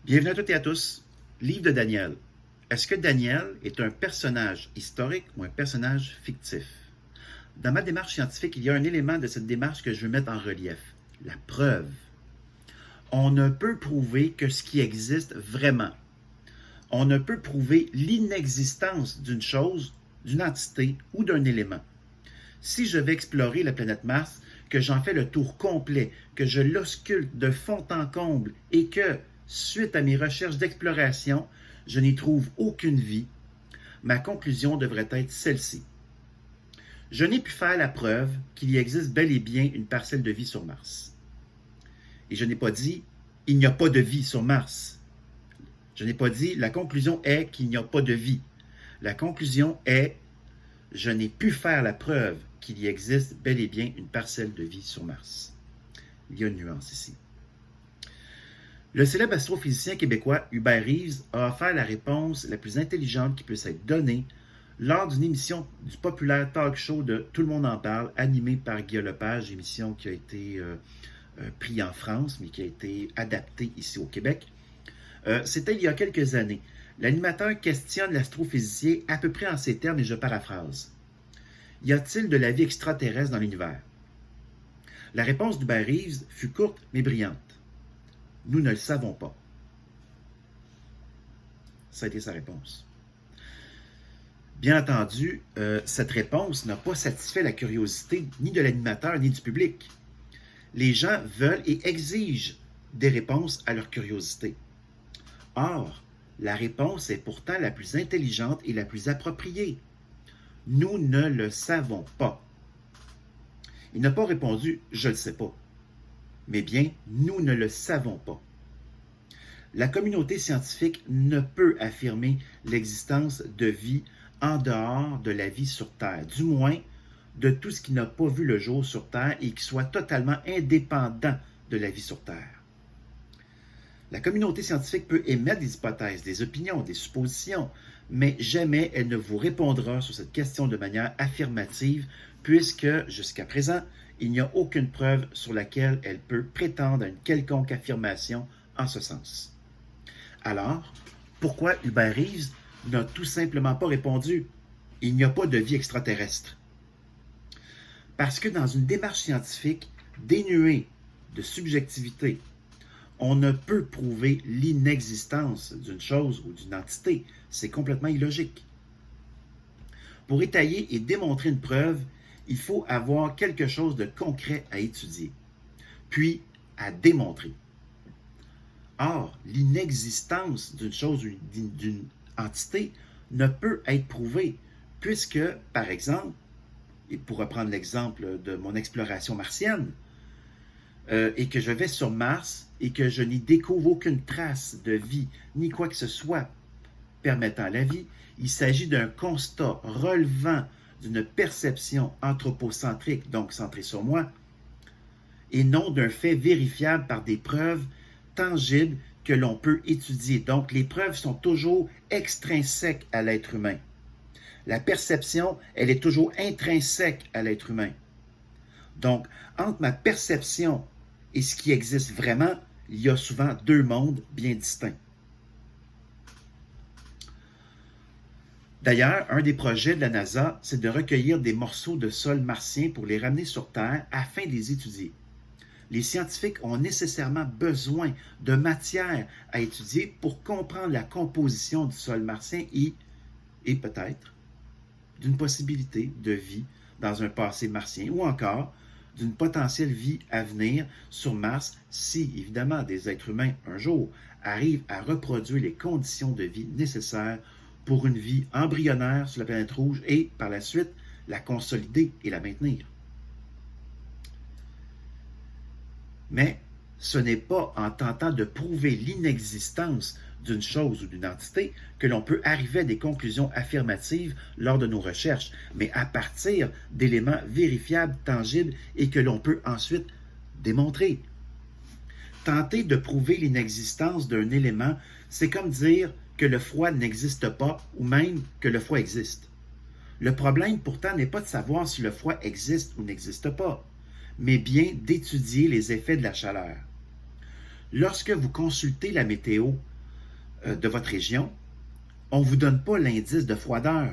Bienvenue à toutes et à tous. Livre de Daniel. Est-ce que Daniel est un personnage historique ou un personnage fictif? Dans ma démarche scientifique, il y a un élément de cette démarche que je veux mettre en relief. La preuve. On ne peut prouver que ce qui existe vraiment. On ne peut prouver l'inexistence d'une chose, d'une entité ou d'un élément. Si je vais explorer la planète Mars, que j'en fais le tour complet, que je l'ausculte de fond en comble et que, suite à mes recherches d'exploration, je n'y trouve aucune vie, ma conclusion devrait être celle-ci. Je n'ai pu faire la preuve qu'il y existe bel et bien une parcelle de vie sur Mars. Et je n'ai pas dit « il n'y a pas de vie sur Mars ». Je n'ai pas dit « la conclusion est qu'il n'y a pas de vie ». La conclusion est « je n'ai pu faire la preuve qu'il y existe bel et bien une parcelle de vie sur Mars ». Il y a une nuance ici. Le célèbre astrophysicien québécois Hubert Reeves a offert la réponse la plus intelligente qui puisse être donnée lors d'une émission du populaire talk show de Tout le monde en parle, animé par Guillaume Lepage, émission qui a été prise en France, mais qui a été adaptée ici au Québec. C'était il y a quelques années. L'animateur questionne l'astrophysicien à peu près en ces termes, et je paraphrase. Y a-t-il de la vie extraterrestre dans l'univers? La réponse d'Hubert Reeves fut courte mais brillante. Nous ne le savons pas. Ça a été sa réponse. Bien entendu, cette réponse n'a pas satisfait la curiosité ni de l'animateur ni du public. Les gens veulent et exigent des réponses à leur curiosité. Or, la réponse est pourtant la plus intelligente et la plus appropriée. Nous ne le savons pas. Il n'a pas répondu « je ne le sais pas », mais bien « nous ne le savons pas ». La communauté scientifique ne peut affirmer l'existence de vie en dehors de la vie sur Terre, du moins de tout ce qui n'a pas vu le jour sur Terre et qui soit totalement indépendant de la vie sur Terre. La communauté scientifique peut émettre des hypothèses, des opinions, des suppositions, mais jamais elle ne vous répondra sur cette question de manière affirmative, puisque, jusqu'à présent, il n'y a aucune preuve sur laquelle elle peut prétendre à une quelconque affirmation en ce sens. Alors, pourquoi Hubert Reeves n'a tout simplement pas répondu « il n'y a pas de vie extraterrestre ». Parce que dans une démarche scientifique dénuée de subjectivité, on ne peut prouver l'inexistence d'une chose ou d'une entité. C'est complètement illogique. Pour étayer et démontrer une preuve, il faut avoir quelque chose de concret à étudier, puis à démontrer. Or, l'inexistence d'une chose ou d'une entité ne peut être prouvée, puisque, par exemple, et pour reprendre l'exemple de mon exploration martienne, et que je vais sur Mars et que je n'y découvre aucune trace de vie, ni quoi que ce soit permettant la vie, il s'agit d'un constat relevant d'une perception anthropocentrique, donc centrée sur moi, et non d'un fait vérifiable par des preuves tangibles que l'on peut étudier. Donc, les preuves sont toujours extrinsèques à l'être humain. La perception, elle est toujours intrinsèque à l'être humain. Donc, entre ma perception et ce qui existe vraiment, il y a souvent deux mondes bien distincts. D'ailleurs, un des projets de la NASA, c'est de recueillir des morceaux de sol martien pour les ramener sur Terre afin de les étudier. Les scientifiques ont nécessairement besoin de matière à étudier pour comprendre la composition du sol martien et peut-être d'une possibilité de vie dans un passé martien ou encore d'une potentielle vie à venir sur Mars si, évidemment, des êtres humains, un jour, arrivent à reproduire les conditions de vie nécessaires pour une vie embryonnaire sur la planète rouge et, par la suite, la consolider et la maintenir. Mais ce n'est pas en tentant de prouver l'inexistence d'une chose ou d'une entité que l'on peut arriver à des conclusions affirmatives lors de nos recherches, mais à partir d'éléments vérifiables, tangibles et que l'on peut ensuite démontrer. Tenter de prouver l'inexistence d'un élément, c'est comme dire que le froid n'existe pas ou même que le froid existe. Le problème pourtant n'est pas de savoir si le froid existe ou n'existe pas, mais bien d'étudier les effets de la chaleur. Lorsque vous consultez la météo, de votre région, on ne vous donne pas l'indice de froideur,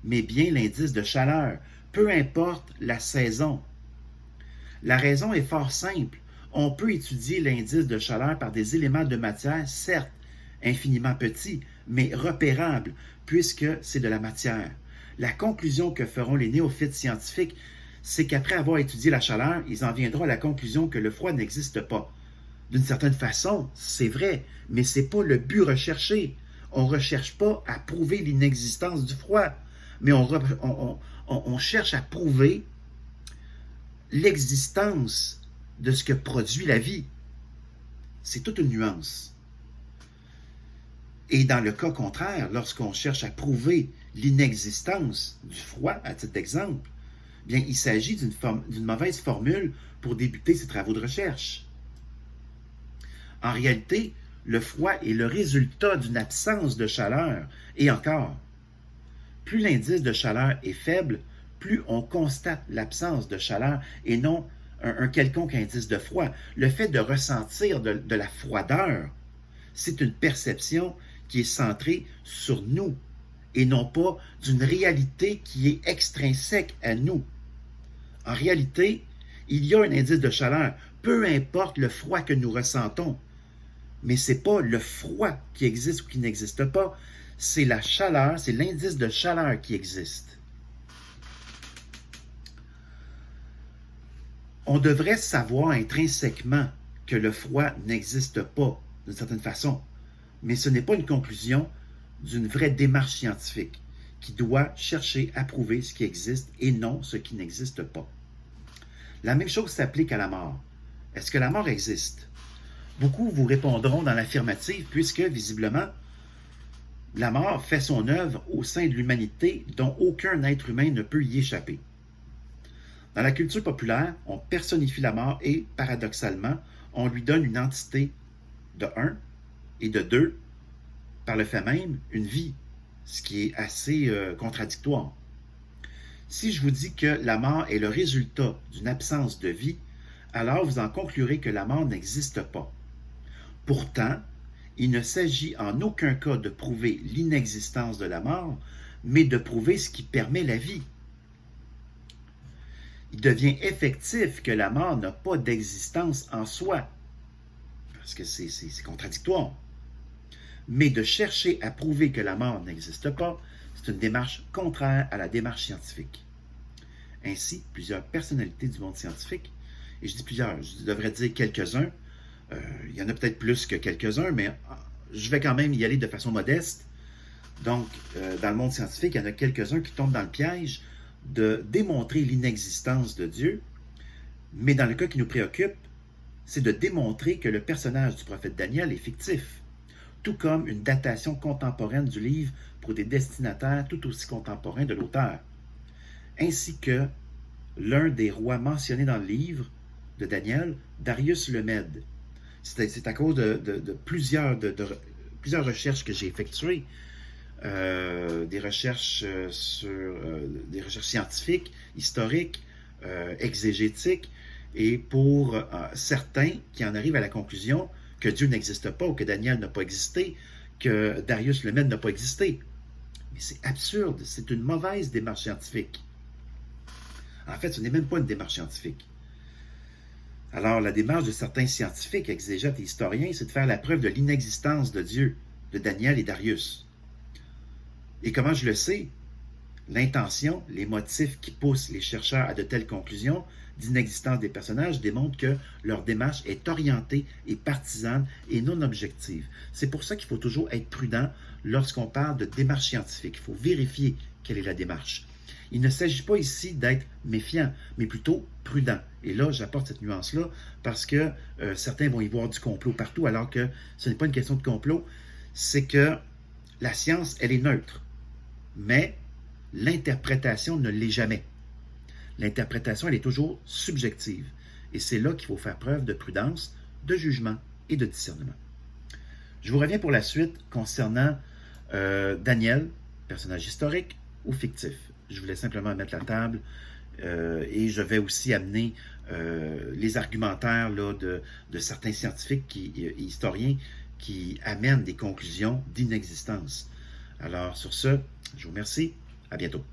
mais bien l'indice de chaleur, peu importe la saison. La raison est fort simple. On peut étudier l'indice de chaleur par des éléments de matière, certes infiniment petits, mais repérables, puisque c'est de la matière. La conclusion que feront les néophytes scientifiques, c'est qu'après avoir étudié la chaleur, ils en viendront à la conclusion que le froid n'existe pas. D'une certaine façon, c'est vrai, mais ce n'est pas le but recherché. On ne recherche pas à prouver l'inexistence du froid, mais on cherche à prouver l'existence de ce que produit la vie. C'est toute une nuance. Et dans le cas contraire, lorsqu'on cherche à prouver l'inexistence du froid, à titre d'exemple, bien, il s'agit d'une mauvaise formule pour débuter ses travaux de recherche. En réalité, le froid est le résultat d'une absence de chaleur. Et encore, plus l'indice de chaleur est faible, plus on constate l'absence de chaleur et non un quelconque indice de froid. Le fait de ressentir de la froideur, c'est une perception qui est centrée sur nous et non pas d'une réalité qui est extrinsèque à nous. En réalité, il y a un indice de chaleur, peu importe le froid que nous ressentons. Mais ce n'est pas le froid qui existe ou qui n'existe pas, c'est la chaleur, c'est l'indice de chaleur qui existe. On devrait savoir intrinsèquement que le froid n'existe pas, d'une certaine façon, mais ce n'est pas une conclusion d'une vraie démarche scientifique qui doit chercher à prouver ce qui existe et non ce qui n'existe pas. La même chose s'applique à la mort. Est-ce que la mort existe? Beaucoup vous répondront dans l'affirmative puisque, visiblement, la mort fait son œuvre au sein de l'humanité dont aucun être humain ne peut y échapper. Dans la culture populaire, on personnifie la mort et, paradoxalement, on lui donne une entité de 1 et de 2, par le fait même, une vie, ce qui est assez contradictoire. Si je vous dis que la mort est le résultat d'une absence de vie, alors vous en conclurez que la mort n'existe pas. Pourtant, il ne s'agit en aucun cas de prouver l'inexistence de la mort, mais de prouver ce qui permet la vie. Il devient effectif que la mort n'a pas d'existence en soi, parce que c'est contradictoire. Mais de chercher à prouver que la mort n'existe pas, c'est une démarche contraire à la démarche scientifique. Ainsi, plusieurs personnalités du monde scientifique, et je dis plusieurs, je devrais dire quelques-uns, il y en a peut-être plus que quelques-uns, mais je vais quand même y aller de façon modeste. Donc, dans le monde scientifique, il y en a quelques-uns qui tombent dans le piège de démontrer l'inexistence de Dieu, mais dans le cas qui nous préoccupe, c'est de démontrer que le personnage du prophète Daniel est fictif, tout comme une datation contemporaine du livre pour des destinataires tout aussi contemporains de l'auteur, ainsi que l'un des rois mentionnés dans le livre de Daniel, Darius le Mède. C'est à cause de plusieurs recherches que j'ai effectuées, des recherches des recherches scientifiques, historiques, exégétiques, et pour certains qui en arrivent à la conclusion que Dieu n'existe pas ou que Daniel n'a pas existé, que Darius le Mède n'a pas existé. Mais c'est absurde, c'est une mauvaise démarche scientifique. En fait, ce n'est même pas une démarche scientifique. Alors, la démarche de certains scientifiques, exégètes et historiens, c'est de faire la preuve de l'inexistence de Dieu, de Daniel et Darius. Et comment je le sais? L'intention, les motifs qui poussent les chercheurs à de telles conclusions d'inexistence des personnages démontrent que leur démarche est orientée et partisane et non objective. C'est pour ça qu'il faut toujours être prudent lorsqu'on parle de démarche scientifique. Il faut vérifier quelle est la démarche. Il ne s'agit pas ici d'être méfiant, mais plutôt prudent. Et là, j'apporte cette nuance-là parce que certains vont y voir du complot partout, alors que ce n'est pas une question de complot, c'est que la science, elle est neutre. Mais l'interprétation ne l'est jamais. L'interprétation, elle est toujours subjective. Et c'est là qu'il faut faire preuve de prudence, de jugement et de discernement. Je vous reviens pour la suite concernant Daniel, personnage historique ou fictif. Je voulais simplement mettre la table et je vais aussi amener les argumentaires là, de certains scientifiques et historiens qui amènent des conclusions d'inexistence. Alors, sur ce, je vous remercie. À bientôt.